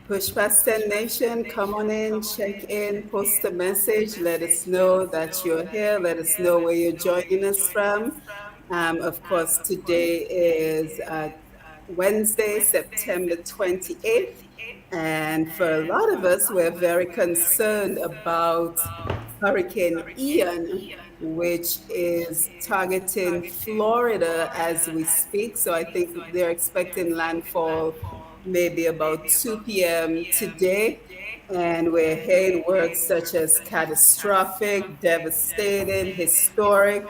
Push Past 10 Nation, come on in, check in, post a message, let us know that you're here, let us know where you're joining us from. Of course, today is Wednesday, September 28th, and for a lot of us, we're very concerned about Hurricane Ian, which is targeting Florida as we speak. So I think they're expecting landfall maybe about 2 p.m. today. And we're hearing words such as catastrophic, devastating, historic,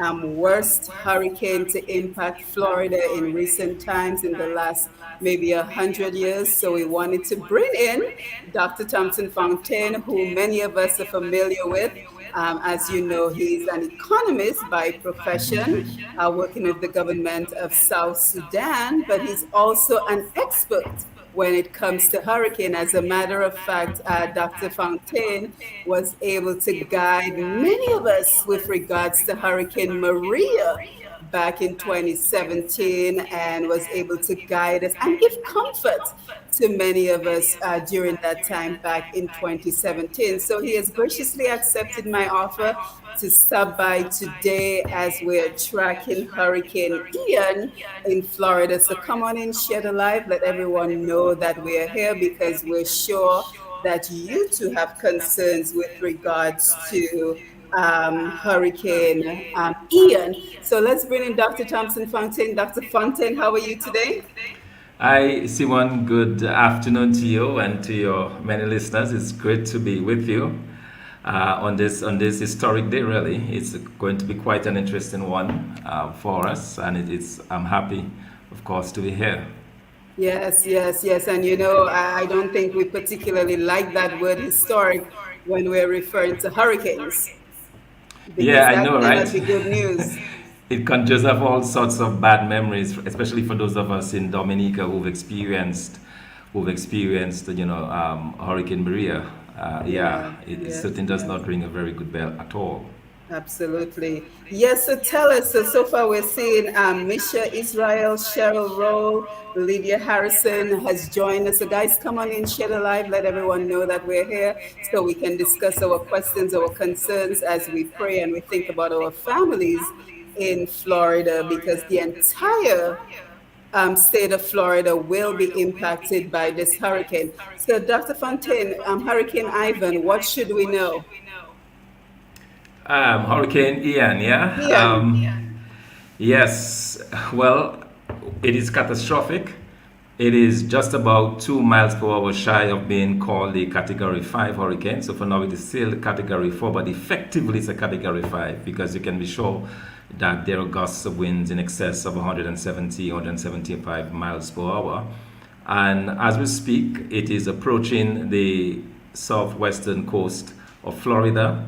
worst hurricane to impact Florida in recent times in the last maybe 100 years. So we wanted to bring in Dr. Thompson Fontaine, who many of us are familiar with. As you know, he's an economist by profession, working with the government of South Sudan, but he's also an expert when it comes to hurricane. As a matter of fact, Dr. Fontaine was able to guide many of us with regards to Hurricane Maria back in 2017 and was able to guide us and give comfort to many of us during that time back in 2017. So he has graciously accepted my offer to stop by today as we're tracking Hurricane Ian in Florida. So come on in, share the live, let everyone know that we're here because we're sure that you too have concerns with regards to Hurricane Ian. So let's bring in Dr. Thompson Fontaine. Dr. Fontaine, how are you today? Hi, Simon. Good afternoon to you and to your many listeners. It's great to be with you on this historic day. Really, it's going to be quite an interesting one for us, and I'm happy, of course, to be here. Yes, yes, yes. And you know, I don't think we particularly like that word historic when we're referring to hurricanes Yeah, because I that know, may right? not be good news. It conjures up all sorts of bad memories, especially for those of us in Dominica who've experienced, Hurricane Maria. Yeah, Yeah, it yes, certainly does yes. not ring a very good bell at all. Absolutely. Yes, so tell us. So far we're seeing Misha Israel, Cheryl Rowe, Lydia Harrison has joined us. So guys, come on in, share the live, let everyone know that we're here so we can discuss our questions, our concerns as we pray and we think about our families in Florida because the entire state of Florida will be impacted by this hurricane. So Dr. Fontaine, Hurricane Ivan, what should we know? Hurricane Ian, yeah? Ian. Yes, well, it is catastrophic. It is just about 2 miles per hour shy of being called a Category 5 hurricane. So for now, it is still Category 4, but effectively it's a Category 5 because you can be sure that there are gusts of winds in excess of 170, 175 miles per hour. And as we speak, it is approaching the southwestern coast of Florida.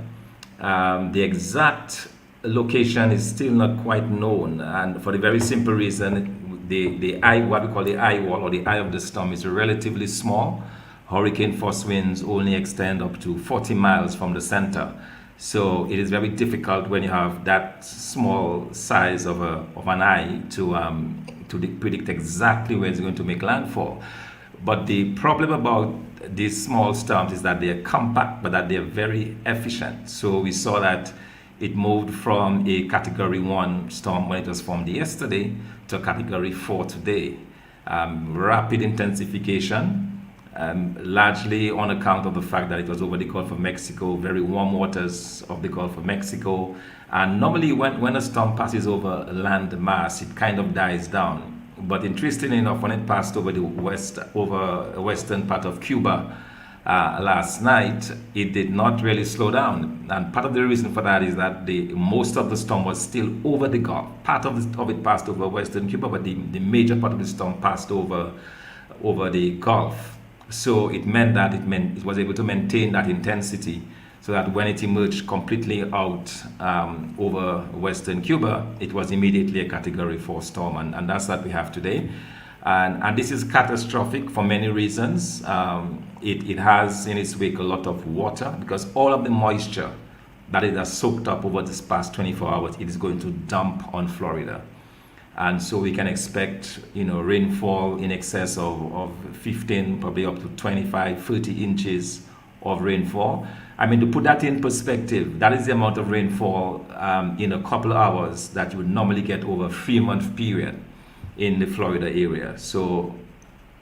The exact location is still not quite known, and for the very simple reason, the eye, what we call the eye wall or the eye of the storm, is relatively small. Hurricane force winds only extend up to 40 miles from the center, so it is very difficult when you have that small size of an eye to predict exactly where it's going to make landfall. But the problem about these small storms is that they are compact, but that they are very efficient. So we saw that it moved from a Category 1 storm when it was formed yesterday to a Category 4 today. Rapid intensification, largely on account of the fact that it was over the Gulf of Mexico, very warm waters of the Gulf of Mexico. And normally, when a storm passes over a land mass, it kind of dies down. But interestingly enough, when it passed over the western part of Cuba last night, it did not really slow down. And part of the reason for that is that the most of the storm was still over the Gulf. Part of it passed over western Cuba, but the major part of the storm passed over the Gulf. So it was able to maintain that intensity so that when it emerged completely out over western Cuba, it was immediately a Category 4 storm, and that's what we have today. And this is catastrophic for many reasons. It has in its wake a lot of water because all of the moisture that it has soaked up over this past 24 hours, it is going to dump on Florida. and so we can expect, rainfall in excess of 15, probably up to 25, 30 inches of rainfall. I mean, to put that in perspective, that is the amount of rainfall in a couple of hours that you would normally get over a 3-month period in the Florida area. So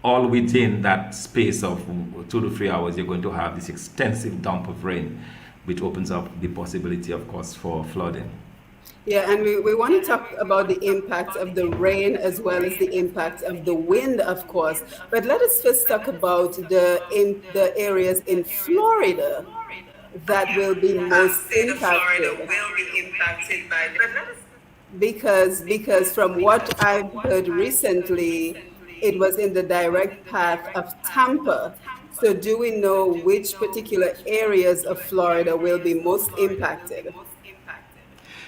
all within that space of 2 to 3 hours, you're going to have this extensive dump of rain, which opens up the possibility, of course, for flooding. Yeah, and we want to talk about the impact of the rain as well as the impact of the wind, of course. But let us first talk about the areas in Florida that will be most impacted. Because from what I've heard recently, it was in the direct path of Tampa. So do we know which particular areas of Florida will be most impacted?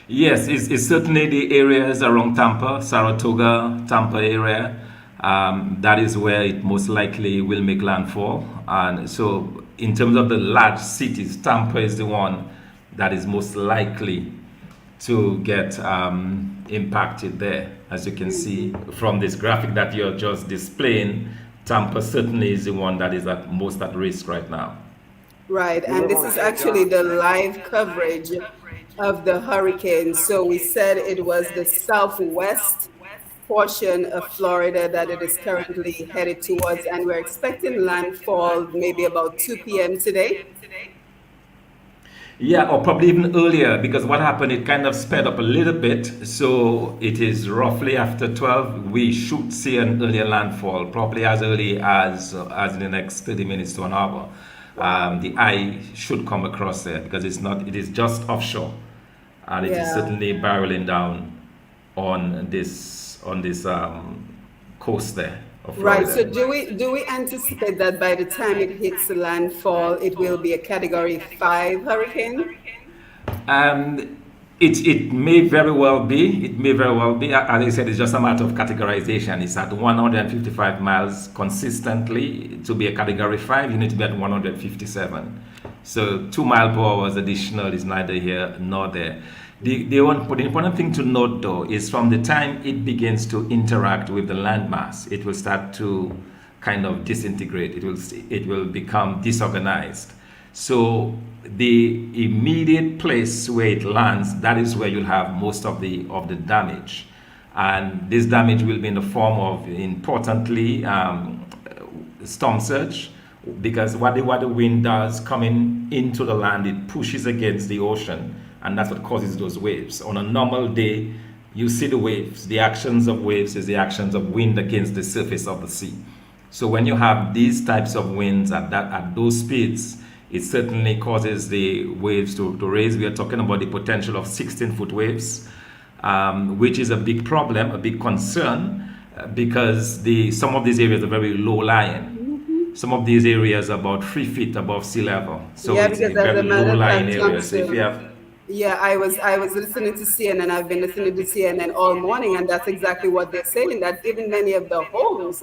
Yes, it's certainly the areas around Tampa, Saratoga, Tampa area. That is where it most likely will make landfall. And so, in terms of the large cities, Tampa is the one that is most likely to get impacted there. As you can see from this graphic that you're just displaying, Tampa certainly is the one that is at most at risk right now. Right, and this is actually the live coverage of the hurricane. So we said it was the southwest portion of Florida that it is currently headed towards, and we're expecting landfall maybe about 2 p.m. today. Yeah, or probably even earlier, because what happened, it kind of sped up a little bit. So it is roughly after 12. We should see an earlier landfall, probably as early as in the next 30 minutes to an hour. The eye should come across there because it is just offshore, and it is Yeah. certainly barreling down on this coast there of Right. So Florida. do we anticipate that by the time it hits landfall, it will be a Category 5 hurricane? And it may very well be. It may very well be. As I said, it's just a matter of categorization. It's at 155 miles consistently. To be a Category 5, you need to be at 157. So 2 mile per hour additional is neither here nor there. The important thing to note, though, is from the time it begins to interact with the landmass, it will start to kind of disintegrate. It will become disorganized. So the immediate place where it lands, that is where you'll have most of the damage, and this damage will be in the form of, importantly, storm surge, because what the wind does coming into the land, it pushes against the ocean, and that's what causes those waves. On a normal day, you see the waves. The actions of waves is the actions of wind against the surface of the sea. So when you have these types of winds at those speeds, it certainly causes the waves to raise. We are talking about the potential of 16-foot waves, which is a big problem, a big concern, because some of these areas are very low lying. Some of these areas are about 3 feet above sea level. So Yeah, it's a because as a very low matter of lying fact, area. So if you Thompson, have yeah, I was listening to CNN. I've been listening to CNN all morning, and that's exactly what they're saying. That even many of the homes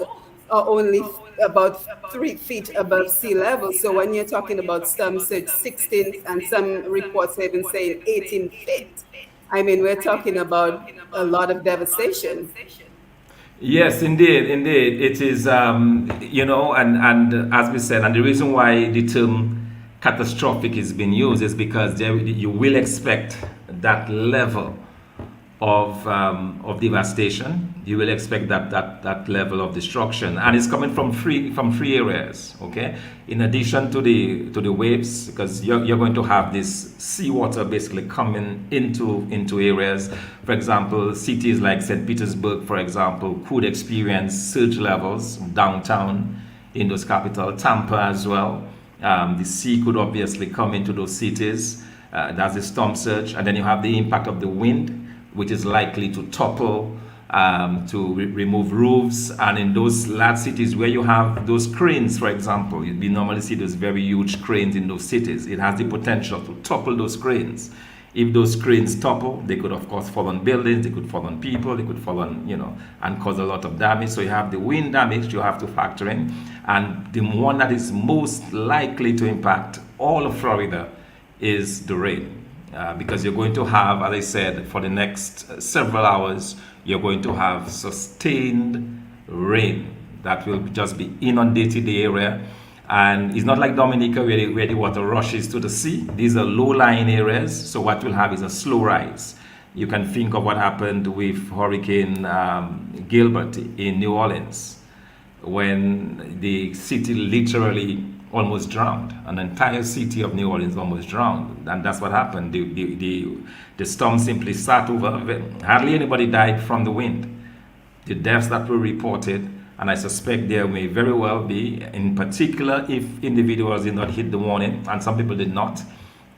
are only about 3 feet above sea level. So when you're talking about some say 16, and some reports are even saying 18 feet, I mean, we're talking about a lot of devastation. Yes, indeed. It is, and as we said, and the reason why the term catastrophic is being used is because you will expect that level of devastation. You will expect that level of destruction, and it's coming from three areas. Okay, in addition to the waves, because you're going to have this seawater basically coming into areas. For example, cities like St. Petersburg, for example, could experience surge levels downtown in those capital. Tampa as well. The sea could obviously come into those cities. That's the storm surge, and then you have the impact of the wind, which is likely to topple, to remove roofs. And in those large cities where you have those cranes, for example, we normally see those very huge cranes in those cities. It has the potential to topple those cranes. If those cranes topple, they could, of course, fall on buildings, they could fall on people, they could fall on, and cause a lot of damage. So you have the wind damage you have to factor in. And the one that is most likely to impact all of Florida is the rain. Because you're going to have, as I said, for the next several hours, you're going to have sustained rain that will just be inundating the area. And it's not like Dominica where the water rushes to the sea. These are low-lying areas, so what we'll have is a slow rise. You can think of what happened with Hurricane Gilbert in New Orleans, when the city literally almost drowned. An entire city of New Orleans almost drowned, and that's what happened. The storm simply sat over. Hardly anybody died from the wind. The deaths that were reported, and I suspect there may very well be, in particular if individuals did not hit the warning, and some people did not.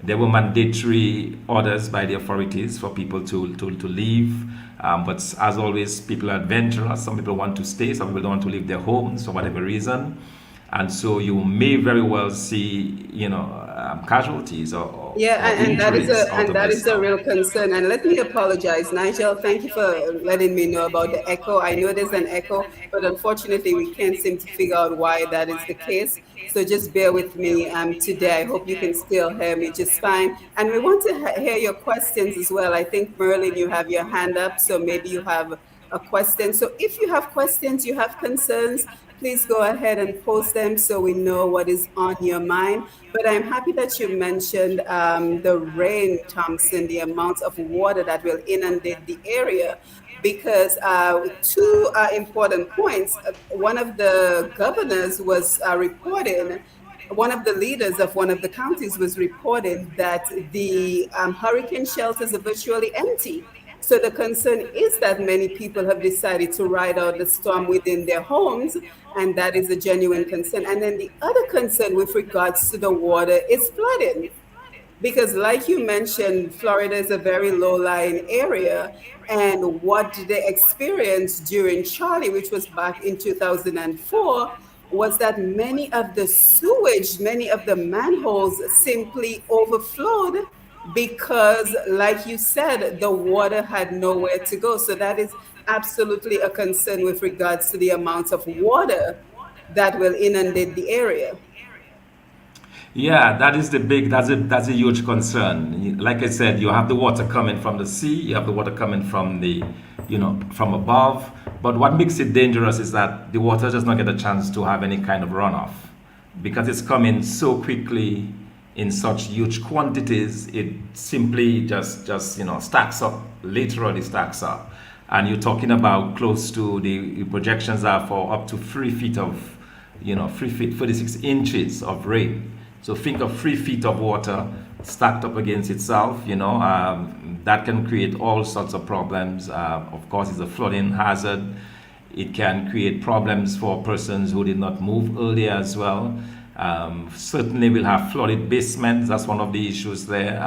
There were mandatory orders by the authorities for people to leave. But as always, people are adventurous. Some people want to stay. Some people don't want to leave their homes for whatever reason. And so you may very well see, casualties or Yeah, and that is injuries a out and of that this. is a real concern. And let me apologize, Nigel. Thank you for letting me know about the echo. I know there's an echo, but unfortunately, we can't seem to figure out why that is the case. So just bear with me today. I hope you can still hear me just fine. And we want to hear your questions as well. I think Merlin, you have your hand up, so maybe you have a question. So if you have questions, you have concerns, please go ahead and post them so we know what is on your mind. But I'm happy that you mentioned the rain, Thompson, the amount of water that will inundate the area, because two important points. One of the governors was reporting, one of the leaders of one of the counties was reporting that the hurricane shelters are virtually empty. So the concern is that many people have decided to ride out the storm within their homes, and that is a genuine concern. And then the other concern with regards to the water is flooding. Because, like you mentioned, Florida is a very low-lying area, and what they experienced during Charlie, which was back in 2004, was that many of the sewage, many of the manholes simply overflowed because, like you said, the water had nowhere to go. So that is absolutely a concern with regards to the amount of water that will inundate the area. Yeah, that is the big, that's a huge concern. Like I said, you have the water coming from the sea, you have the water coming from from above. But what makes it dangerous is that the water does not get a chance to have any kind of runoff because it's coming so quickly in such huge quantities. It simply just stacks up, literally stacks up. And you're talking about close to the projections are for up to 3 feet of 3 feet 46 inches of rain. So think of 3 feet of water stacked up against itself. That can create all sorts of problems. Of course, it's a flooding hazard. It can create problems for persons who did not move earlier as well. Certainly, we'll have flooded basements. That's one of the issues there.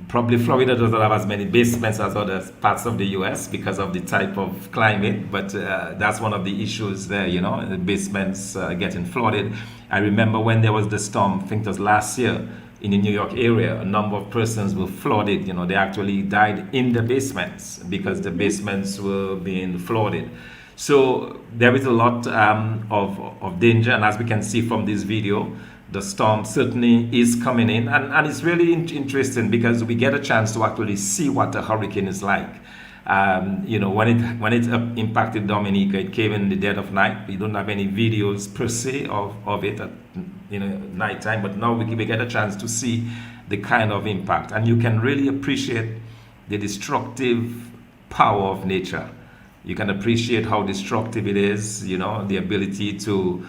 Probably Florida doesn't have as many basements as other parts of the US because of the type of climate, but that's one of the issues there, the basements getting flooded. I remember when there was the storm, I think it was last year, in the New York area, a number of persons were flooded. They actually died in the basements because the basements were being flooded. So there is a lot of danger, and as we can see from this video, the storm certainly is coming in, and it's really interesting because we get a chance to actually see what a hurricane is like. When it impacted Dominica, it came in the dead of night. We don't have any videos per se of it at nighttime, but now we get a chance to see the kind of impact, and you can really appreciate the destructive power of nature. You can appreciate how destructive it is, the ability to,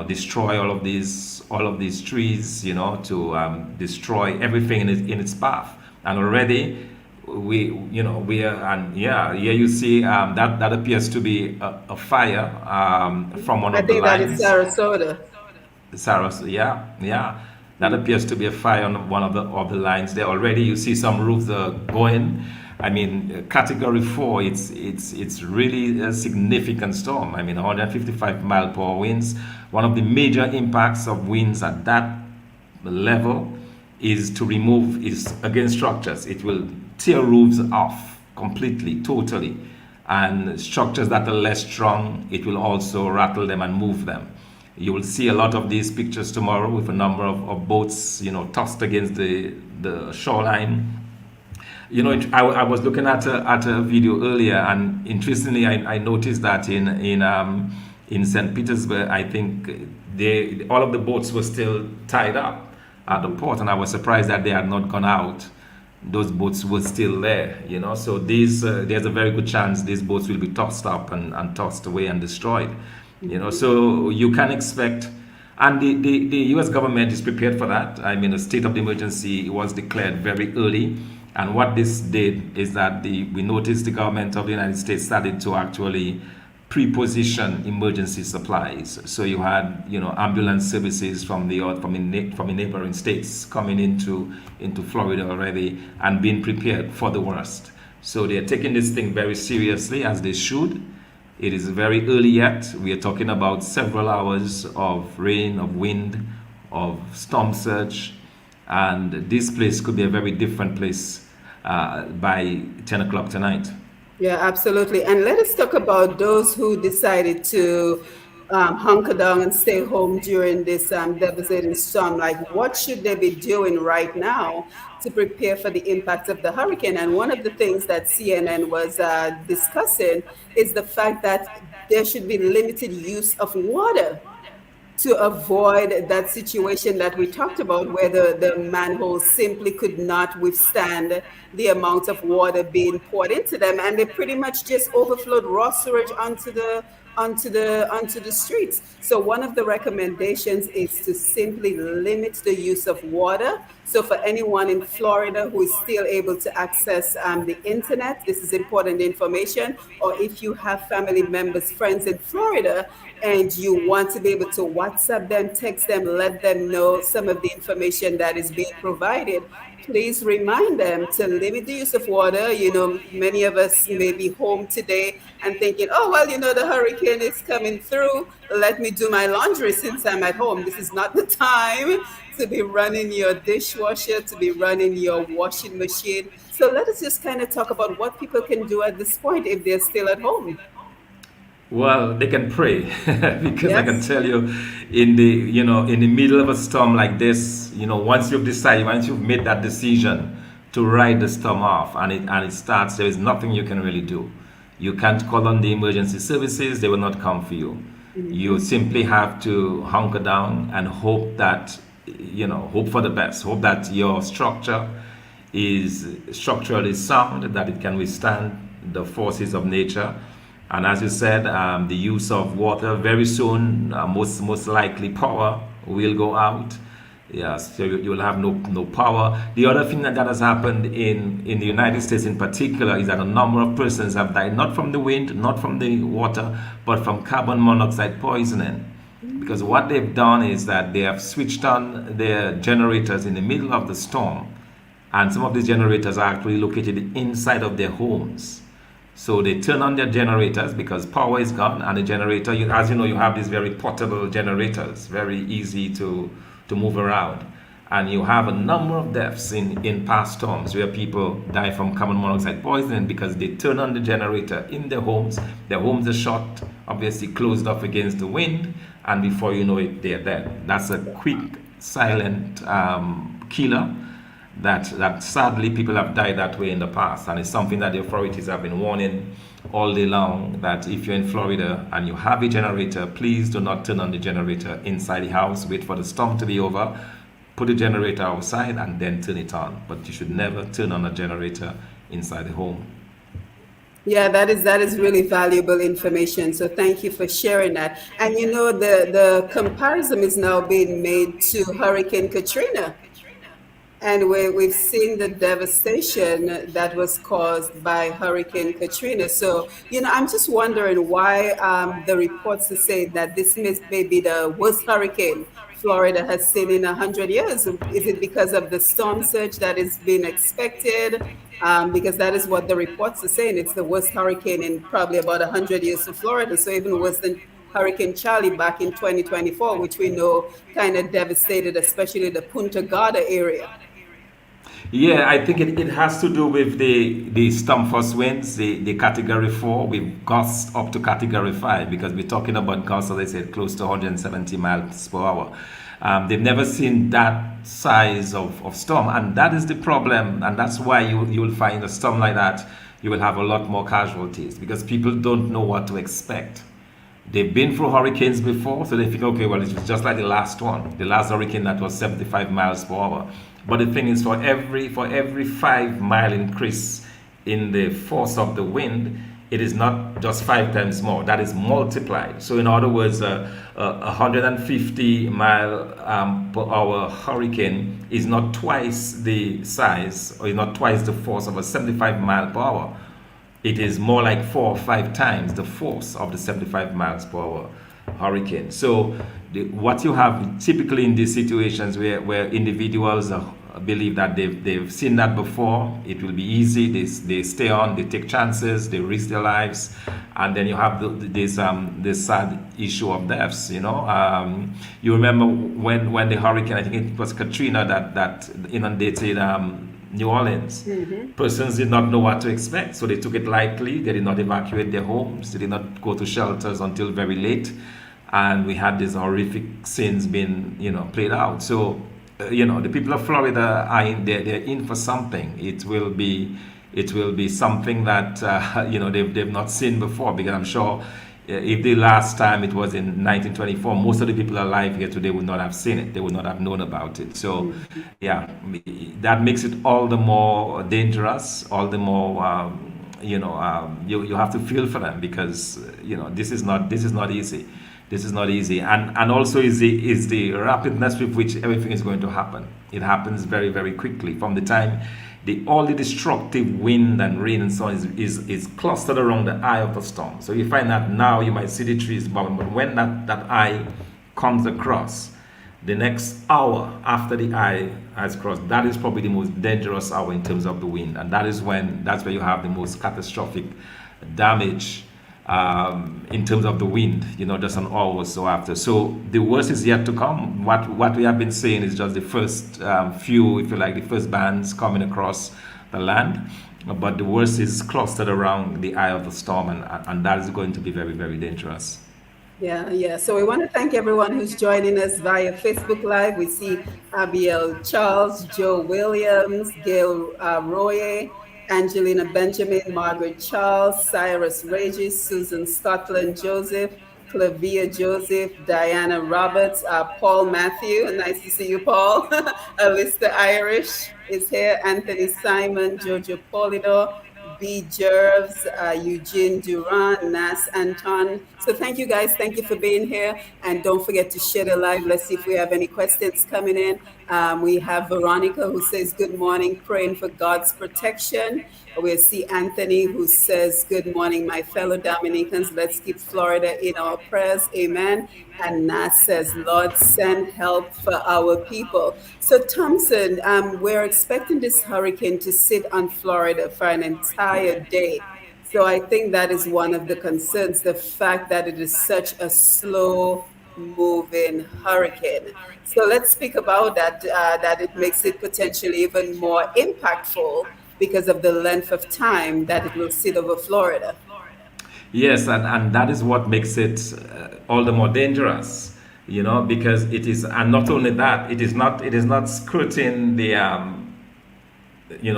destroy all of these trees, to destroy everything in its path. And already we are, and yeah, here you see that appears to be a fire from one I of the think that is lines. Sarasota. Saros, yeah, yeah. That appears to be a fire on one of the lines there. Already, you see some roofs are going. I mean, Category 4. It's really a significant storm. I mean, 155 mile per hour winds. One of the major impacts of winds at that level is against structures. It will tear roofs off completely, totally, and structures that are less strong, it will also rattle them and move them. You will see a lot of these pictures tomorrow with a number of boats, tossed against the shoreline. I was looking at a video earlier, and interestingly, I noticed that in St. Petersburg, I think all of the boats were still tied up at the port, and I was surprised that they had not gone out. Those boats were still there, So there's a very good chance these boats will be tossed up and tossed away and destroyed, So you can expect. And the US government is prepared for that. I mean, a state of emergency was declared very early. And what this did is that we noticed the government of the United States started to actually pre-position emergency supplies. So you had, ambulance services from the neighboring states coming into Florida already and being prepared for the worst. So they're taking this thing very seriously, as they should. It is very early yet. We are talking about several hours of rain, of wind, of storm surge, and this place could be a very different place by 10 o'clock tonight. Yeah, absolutely. And let us talk about those who decided to hunker down and stay home during this devastating storm. Like, what should they be doing right now to prepare for the impact of the hurricane? And one of the things that CNN was discussing is the fact that there should be limited use of water to avoid that situation that we talked about, where the manholes simply could not withstand the amount of water being poured into them, and they pretty much just overflowed raw sewage onto the streets. So one of the recommendations is to simply limit the use of water. So for anyone in Florida who is still able to access the internet, this is important information. Or if you have family members, friends in Florida, and you want to be able to WhatsApp them, text them, let them know some of the information that is being provided, please remind them to limit the use of water. Many of us may be home today and thinking, oh, well, the hurricane is coming through. Let me do my laundry since I'm at home. This is not the time to be running your dishwasher, to be running your washing machine. So let us just kind of talk about what people can do at this point if they're still at home. Well, they can pray because I can Yes. tell you, in the middle of a storm like this, once you've made that decision to ride the storm off and it starts, there is nothing you can really do. You can't call on the emergency services; they will not come for you. You simply have to hunker down and hope for the best. Hope that your structure is structurally sound, that it can withstand the forces of nature. And as you said, the use of water very soon, most likely power will go out. Yes, so you will have no power. The other thing that has happened in the United States in particular is that a number of persons have died, not from the wind, not from the water, but from carbon monoxide poisoning. Because what they've done is that they have switched on their generators in the middle of the storm, and some of these generators are actually located inside of their homes. So they turn on their generators because power is gone, and the generator, as you know, you have these very portable generators, very easy to move around. And you have a number of deaths in past storms where people die from carbon monoxide poisoning because they turn on the generator in their homes. Their homes are shut, obviously closed off against the wind, and before you know it, they're dead. That's a quick, silent killer that sadly people have died that way in the past, and it's something that the authorities have been warning all day long, that if you're in Florida and you have a generator, please do not turn on the generator inside the house. Wait for the storm to be over, put the generator outside, and then turn it on. But you should never turn on a generator inside the home. Yeah, that is really valuable information. So thank you for sharing that. And the comparison is now being made to Hurricane Katrina. And we've seen the devastation that was caused by Hurricane Katrina. So, I'm just wondering why the reports are saying that this may be the worst hurricane Florida has seen in 100 years. Is it because of the storm surge that is being expected? Because that is what the reports are saying. It's the worst hurricane in probably about 100 years for Florida. So even worse than Hurricane Charlie back in 2024, which we know kind of devastated, especially the Punta Gorda area. Yeah, I think it has to do with the storm force winds, the category 4. We've gusts up to category 5 because we're talking about gusts, as I said, close to 170 miles per hour. They've never seen that size of storm, and that is the problem. And that's why you will find a storm like that, you will have a lot more casualties because people don't know what to expect. They've been through hurricanes before, so they think, okay, well, it was just like the last one, the last hurricane that was 75 miles per hour. But the thing is, for every 5 mile increase in the force of the wind, it is not just 5 times more. That is multiplied. So, in other words, a 150 mile per hour hurricane is not twice the size, or is not twice the force of a 75 mile per hour. It is more like 4 or 5 times the force of the 75 miles per hour hurricane. So, what you have typically in these situations where individuals believe that they've seen that before, it will be easy. They stay on, they take chances, they risk their lives, and then you have this sad issue of deaths. You remember when the hurricane, I think it was Katrina that inundated New Orleans. Persons did not know what to expect, so they took it lightly. They did not evacuate their homes. They did not go to shelters until very late, and we had these horrific scenes being, played out. So, the people of Florida are they're in for something. It will be something that they've not seen before, because I'm sure if the last time it was in 1924, most of the people alive here today would not have seen it. They would not have known about it. So, yeah, that makes it all the more dangerous, all the more, you have to feel for them, because, this is not easy. This is not easy, and also is the rapidness with which everything is going to happen. It happens very, very quickly from the time all the destructive wind and rain and so on is clustered around the eye of the storm. So you find that now you might see the trees bowing, but when that eye comes across, the next hour after the eye has crossed, that is probably the most dangerous hour in terms of the wind, and that's where you have the most catastrophic damage in terms of the wind, just an hour or so after. So the worst is yet to come. What we have been saying is just the first few, if you like, the first bands coming across the land. But the worst is clustered around the eye of the storm, and that is going to be very, very dangerous. Yeah, yeah. So we want to thank everyone who's joining us via Facebook Live. We see Abiel Charles, Joe Williams, Gail Roye, Angelina Benjamin, Margaret Charles, Cyrus Regis, Susan Scotland Joseph, Clavia Joseph, Diana Roberts, Paul Matthew. Nice to see you, Paul. Alyssa Irish is here. Anthony Simon, Jojo Polidor, B. Jerves, Eugene Duran, Nas Anton. So thank you guys. Thank you for being here. And don't forget to share the live. Let's see if we have any questions coming in. We have Veronica who says, good morning, praying for God's protection. We see Anthony who says, good morning, my fellow Dominicans. Let's keep Florida in our prayers. Amen. And Nas says, Lord, send help for our people. So Thompson, we're expecting this hurricane to sit on Florida for an entire day. So I think that is one of the concerns, the fact that it is such a slow moving hurricane. So let's speak about that, that it makes it potentially even more impactful because of the length of time that it will sit over Florida. Yes, and that is what makes it all the more dangerous, because it is, and not only that, it is not skirting the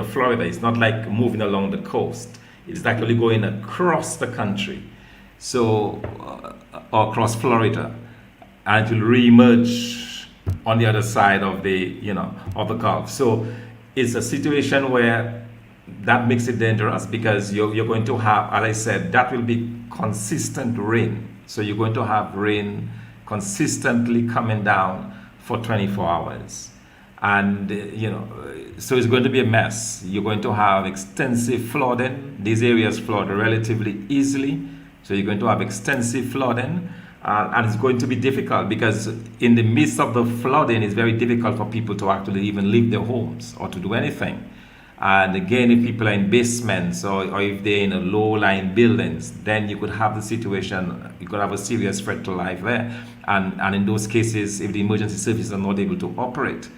Florida. It's not like moving along the coast. It's actually going across the country, so or across Florida, and it will reemerge on the other side of the Gulf. So it's a situation where that makes it dangerous, because you're going to have, as I said, that will be consistent rain. So you're going to have rain consistently coming down for 24 hours. And, so it's going to be a mess. You're going to have extensive flooding. These areas flood relatively easily. So you're going to have extensive flooding. And it's going to be difficult, because in the midst of the flooding, it's very difficult for people to actually even leave their homes or to do anything. And again, if people are in basements, or if they're in a low-lying buildings, then you could have the situation, you could have a serious threat to life there. And in those cases, if the emergency services are not able to operate,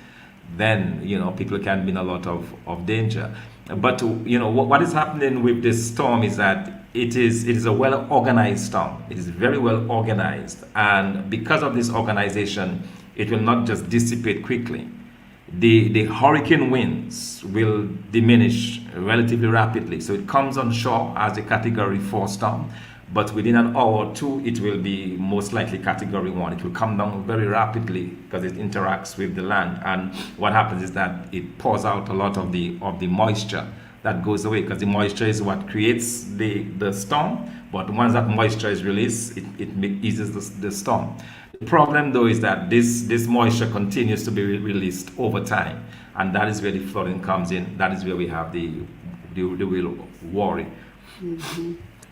then people can be in a lot of danger. But what is happening with this storm is that it is a well organized storm. It is very well organized, and because of this organization, it will not just dissipate quickly. The hurricane winds will diminish relatively rapidly. So it comes on shore as a category 4 storm, but within an hour or two, it will be most likely category 1. It will come down very rapidly because it interacts with the land. And what happens is that it pours out a lot of the moisture that goes away, because the moisture is what creates the storm. But once that moisture is released, it eases the storm. The problem, though, is that this moisture continues to be released over time, and that is where the flooding comes in. That is where we have the real worry.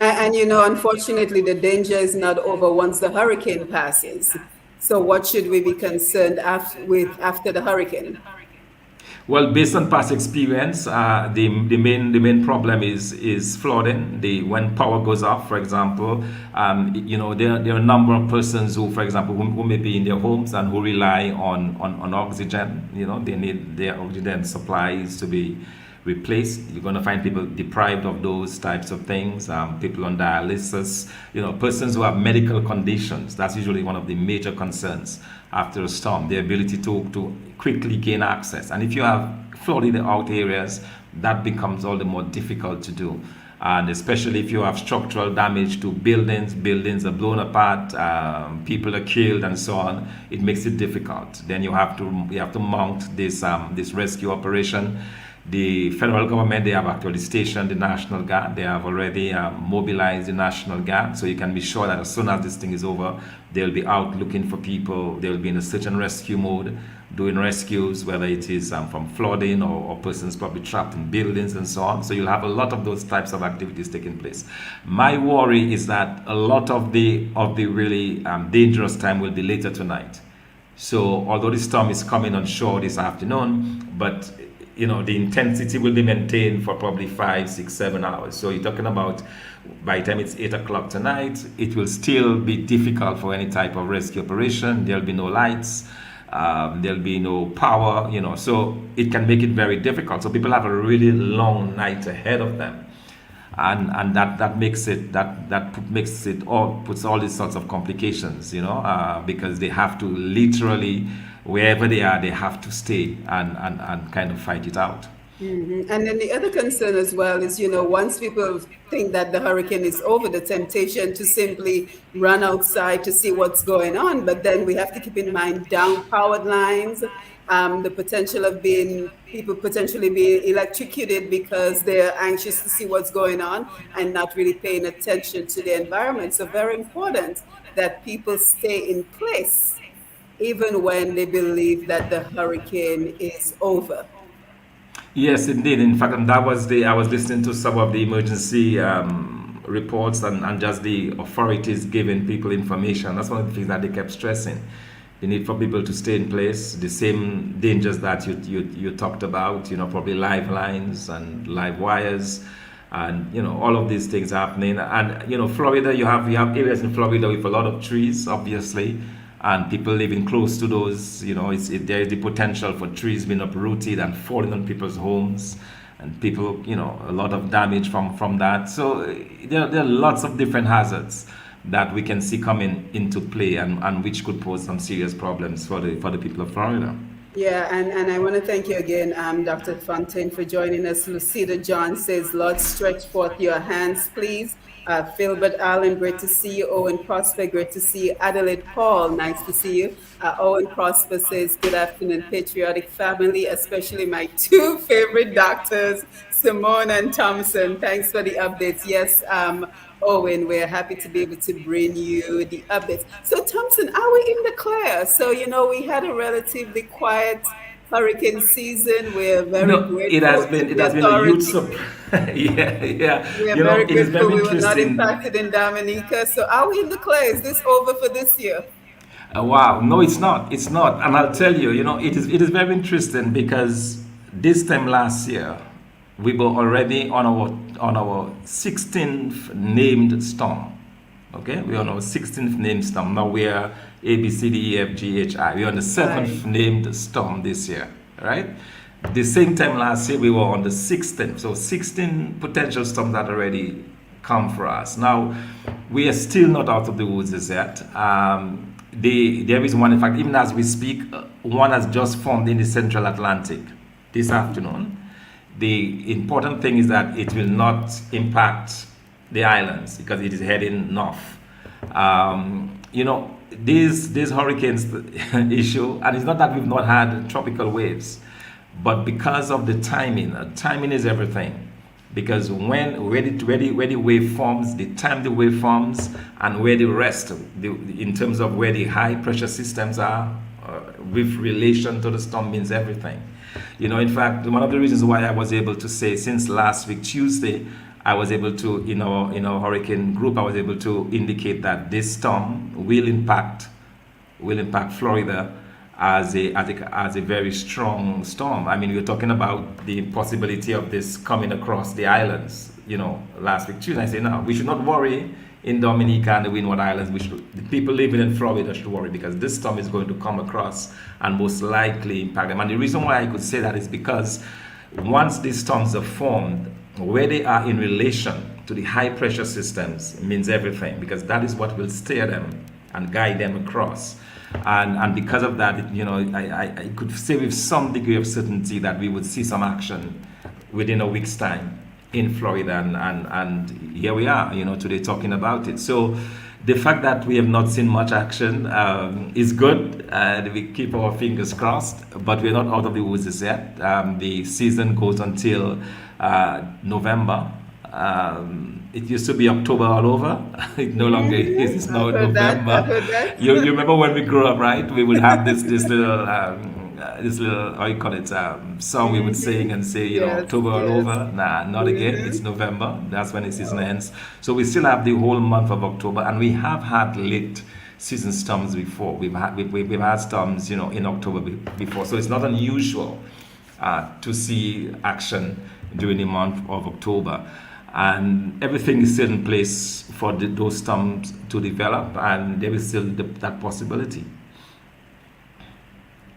And unfortunately, the danger is not over once the hurricane passes. So, what should we be concerned with after the hurricane? Well, based on past experience, the main problem is flooding. When power goes off, for example, there are a number of persons who, for example, who may be in their homes and who rely on oxygen. They need their oxygen supplies to be replaced. You're going to find people deprived of those types of things. People on dialysis. Persons who have medical conditions. That's usually one of the major concerns after a storm, the ability to quickly gain access. And if you have flooded out areas, that becomes all the more difficult to do. And especially if you have structural damage to buildings are blown apart, people are killed, and so on, it makes it difficult. Then you have to mount this rescue operation. The federal government, they have actually stationed the National Guard. They have already mobilized the National Guard. So you can be sure that as soon as this thing is over, they'll be out looking for people. They'll be in a search and rescue mode, doing rescues, whether it is from flooding or persons probably trapped in buildings and so on. So you'll have a lot of those types of activities taking place. My worry is that a lot of the really dangerous time will be later tonight. So although the storm is coming on shore this afternoon, but the intensity will be maintained for probably 5, 6, 7 hours. So you're talking about by the time it's 8 o'clock tonight, it will still be difficult for any type of rescue operation. There'll be no lights, there'll be no power, so it can make it very difficult. So people have a really long night ahead of them. And that makes it all, puts all these sorts of complications, because they have to literally, wherever they are, they have to stay and kind of fight it out. And then the other concern as well is, once people think that the hurricane is over, the temptation to simply run outside to see what's going on. But then we have to keep in mind down powered lines, the potential of people potentially being electrocuted because they're anxious to see what's going on and not really paying attention to the environment. So very important that people stay in place even when they believe that the hurricane is over. Yes, indeed. In fact, I was listening to some of the emergency reports and just the authorities giving people information. That's one of the things that they kept stressing. The need for people to stay in place, the same dangers that you talked about, probably live lines and live wires, and all of these things happening. And Florida, you have areas in Florida with a lot of trees, obviously, and people living close to those. There is the potential for trees being uprooted and falling on people's homes, and people, a lot of damage from that. So there are lots of different hazards that we can see coming into play, and which could pose some serious problems for the people of Florida. Yeah, and I want to thank you again, Dr. Fontaine, for joining us. Lucida John says, Lord, stretch forth your hands, please. Philbert Allen, great to see you. Owen Prosper, great to see you. Adelaide Paul, nice to see you. Owen Prosper says, good afternoon, patriotic family, especially my two favorite doctors, Simone and Thompson. Thanks for the updates. Yes, Owen, we're happy to be able to bring you the updates. So, Thompson, are we in the clear? So, we had a relatively quiet hurricane season. We're very grateful. It has been a huge surprise. Yeah. We are very grateful we were not impacted in Dominica. So, are we in the clear? Is this over for this year? Wow, no, it's not. It's not, and I'll tell you. It is very interesting because this time last year, we were already on our 16th named storm. Okay, we're on our 16th named storm. Now we're A, B, C, D, E, F, G, H, I. We're on the 7th named storm this year. right? The same time last year, we were on the 16th. So 16 potential storms that already come for us. Now, we are still not out of the woods as yet. There is one, in fact, even as we speak, one has just formed in the central Atlantic this afternoon. The important thing is that it will not impact the islands because it is heading north. These hurricanes issue, and it's not that we've not had tropical waves, but because of the timing, timing is everything. Because where the wave forms, the time the wave forms, and where the rest, in terms of where the high pressure systems are, with relation to the storm means everything. In fact, one of the reasons why I was able to say since last week Tuesday, I was able to in our hurricane group, I was able to indicate that this storm will impact Florida as a very strong storm. I mean, we're talking about the possibility of this coming across the islands. Last week Tuesday, I say no, we should not worry in Dominica and the Windward Islands. The people living in Florida should worry because this storm is going to come across and most likely impact them. And the reason why I could say that is because once these storms are formed, where they are in relation to the high pressure systems means everything because that is what will steer them and guide them across. And because of that, I could say with some degree of certainty that we would see some action within a week's time in Florida, and here we are, today talking about it. So the fact that we have not seen much action is good. We keep our fingers crossed, but we're not out of the woods as yet. The season goes until November. It used to be October all over. It no longer is. It's now I've heard that. I've November. heard that. You remember when we grew up, right? We would have this little how you call it song we would sing and say, Yes, October all yes. over. Nah, not again. It's November. That's when the season ends. So we still have the whole month of October, and we have had late season storms before. We've had storms, in October before. So it's not unusual to see action during the month of October. And everything is still in place for those storms to develop, and there is still that possibility.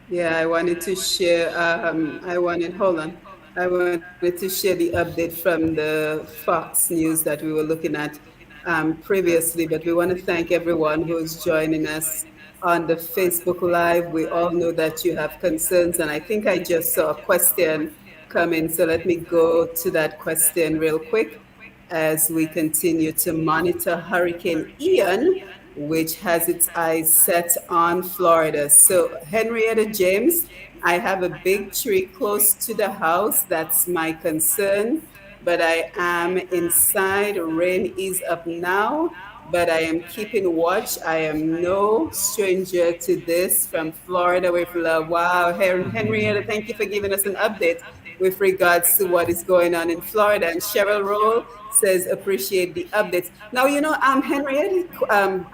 Yeah, I wanted to share. Hold on. I wanted to share the update from the Fox News that we were looking at previously. But we want to thank everyone who's joining us on the Facebook Live. We all know that you have concerns, and I think I just saw a question come in. So let me go to that question real quick as we continue to monitor Hurricane Ian, which has its eyes set on Florida. So, Henrietta James, I have a big tree close to the house. That's my concern. But I am inside. Rain is up now, but I am keeping watch. I am no stranger to this from Florida with love. Wow, Henrietta, thank you for giving us an update with regards to what is going on in Florida. And Cheryl Roll says, appreciate the updates. Now, Henrietta's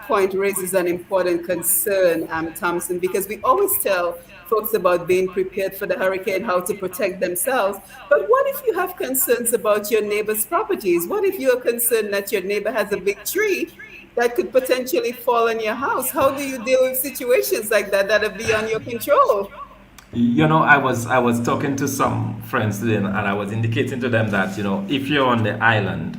point raises an important concern, Thompson, because we always tell folks about being prepared for the hurricane, how to protect themselves. But what if you have concerns about your neighbor's properties? What if you're concerned that your neighbor has a big tree that could potentially fall on your house? How do you deal with situations like that are beyond your control? I was talking to some friends today, and I was indicating to them that if you're on the island,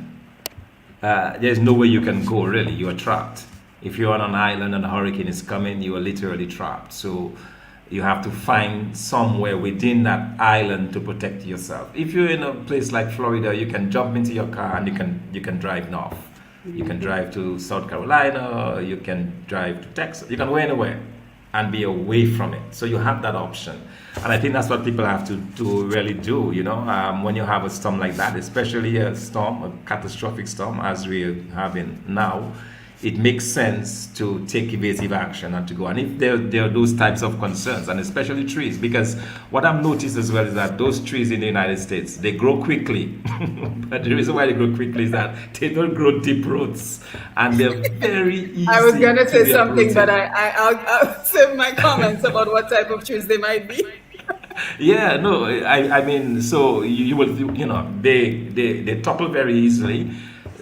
there's nowhere you can go really. You are trapped. If you're on an island and a hurricane is coming, you are literally trapped. So you have to find somewhere within that island to protect yourself. If you're in a place like Florida, you can jump into your car and you can drive north. You can drive to South Carolina, or you can drive to Texas. You can go anywhere and be away from it. So you have that option. And I think that's what people have to really do, when you have a storm like that, especially a catastrophic storm as we're having now. It makes sense to take evasive action and to go. And if there are those types of concerns, and especially trees, because what I've noticed as well is that those trees in the United States, they grow quickly. But the reason why they grow quickly is that they don't grow deep roots, and they're very I was easy going to to say be something, but uprooted. I'll save my comments about what type of trees they might be. Yeah, no, I mean, so you will, they topple very easily,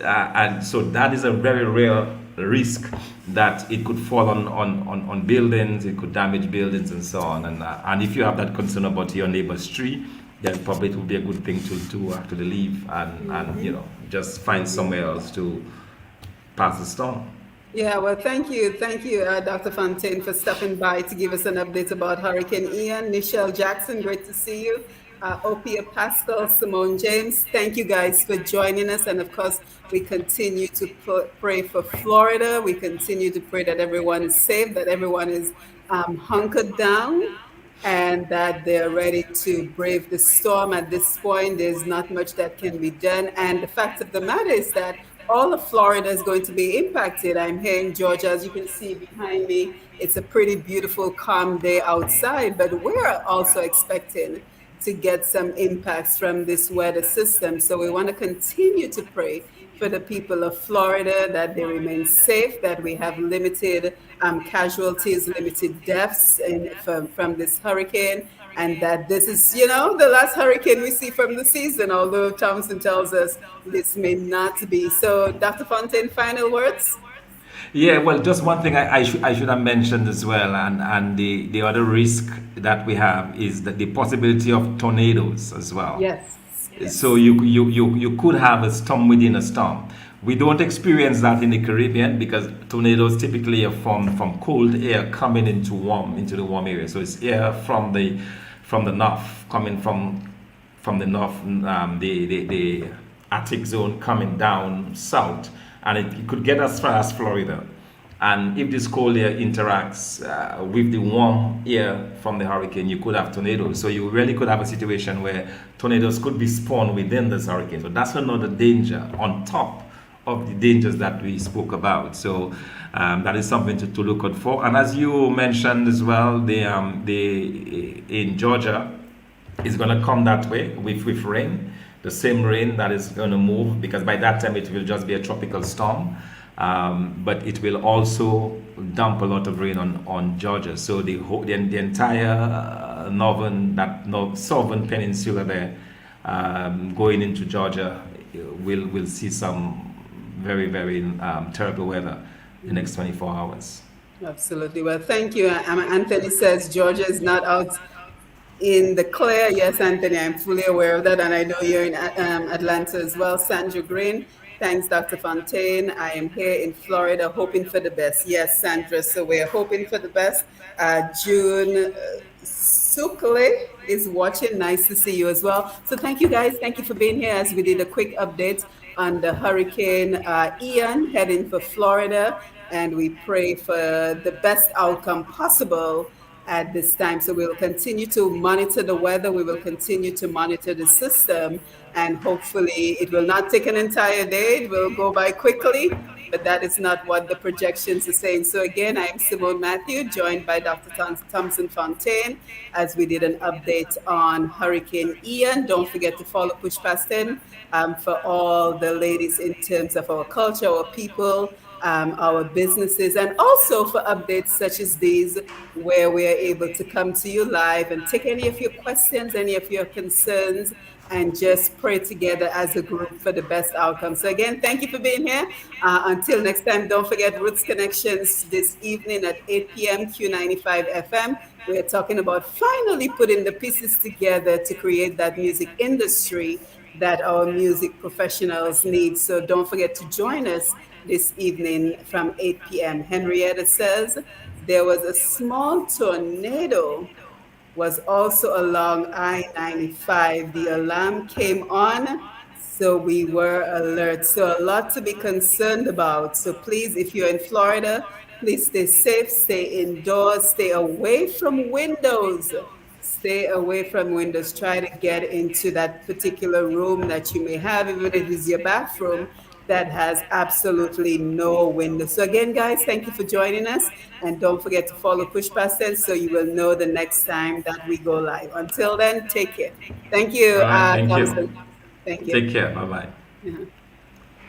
and so that is a very rare risk that it could fall on buildings, it could damage buildings and so on. And if you have that concern about your neighbor's tree, then probably it would be a good thing to actually leave and just find somewhere else to pass the storm. Yeah, well, thank you, Dr. Fontaine, for stopping by to give us an update about Hurricane Ian. Nichelle Jackson, great to see you. Opia Pascal, Simone James, thank you guys for joining us. And of course, we continue to pray for Florida. We continue to pray that everyone is safe, that everyone is hunkered down, and that they're ready to brave the storm. At this point, there's not much that can be done. And the fact of the matter is that all of Florida is going to be impacted. I'm here in Georgia, as you can see behind me. It's a pretty beautiful, calm day outside, but we're also expecting to get some impacts from this weather system. So we want to continue to pray for the people of Florida, that they remain safe, that we have limited casualties, limited deaths from this hurricane, and that this is, the last hurricane we see from the season, although Thompson tells us this may not be. So, Dr. Fontaine, final words? Yeah, well, just one thing I should have mentioned as well, and the other risk that we have is that the possibility of tornadoes as well. Yes. So you could have a storm within a storm. We don't experience that in the Caribbean because tornadoes typically are formed from cold air coming into the warm area. So it's air from the north coming from the north, the Arctic zone coming down south, and it could get as far as Florida. And if this cold air interacts with the warm air from the hurricane, you could have tornadoes. So you really could have a situation where tornadoes could be spawned within this hurricane. So that's another danger on top of the dangers that we spoke about. So that is something to look out for. And as you mentioned as well, the in Georgia is going to come that way with rain, the same rain that is going to move, because by that time it will just be a tropical storm. But it will also dump a lot of rain on Georgia. So the entire southern peninsula there, going into Georgia, will see some very, very terrible weather the next 24 hours. Absolutely. Well, thank you. Anthony says Georgia is not out in the clear. Yes, Anthony, I'm fully aware of that. And I know you're in Atlanta as well. Sandra Green, thanks, Dr. Fontaine. I am here in Florida hoping for the best. Yes, Sandra, so we're hoping for the best. June Sukle is watching. Nice to see you as well. So thank you, guys. Thank you for being here as we did a quick update on the Hurricane Ian heading for Florida. And we pray for the best outcome possible at this time. So we'll continue to monitor the weather. We will continue to monitor the system. And hopefully it will not take an entire day. It will go by quickly. But that is not what the projections are saying. So again, I'm Simone Matthew, joined by Dr. Thompson Fontaine, as we did an update on Hurricane Ian. Don't forget to follow Push Past 10 for all the latest in terms of our culture, our people, our businesses, and also for updates such as these, where we are able to come to you live and take any of your questions, any of your concerns, and just pray together as a group for the best outcome. So again, thank you for being here. Until next time, don't forget Roots Connections this evening at 8 p.m. Q95 FM. We're talking about finally putting the pieces together to create that music industry that our music professionals need. So don't forget to join us this evening from 8 p.m. Henrietta says there was a small tornado was also along I-95. The alarm came on, so we were alert. So a lot to be concerned about. So please, if you're in Florida, please stay safe, stay indoors, stay away from windows. Stay away from windows. Try to get into that particular room that you may have, even if it is your bathroom, that has absolutely no window. So again, guys, thank you for joining us. And don't forget to follow Push Past 10 so you will know the next time that we go live. Until then, take care. Thank you, All right, thank you. Thompson. Thank you. Take care. Bye bye. Yeah.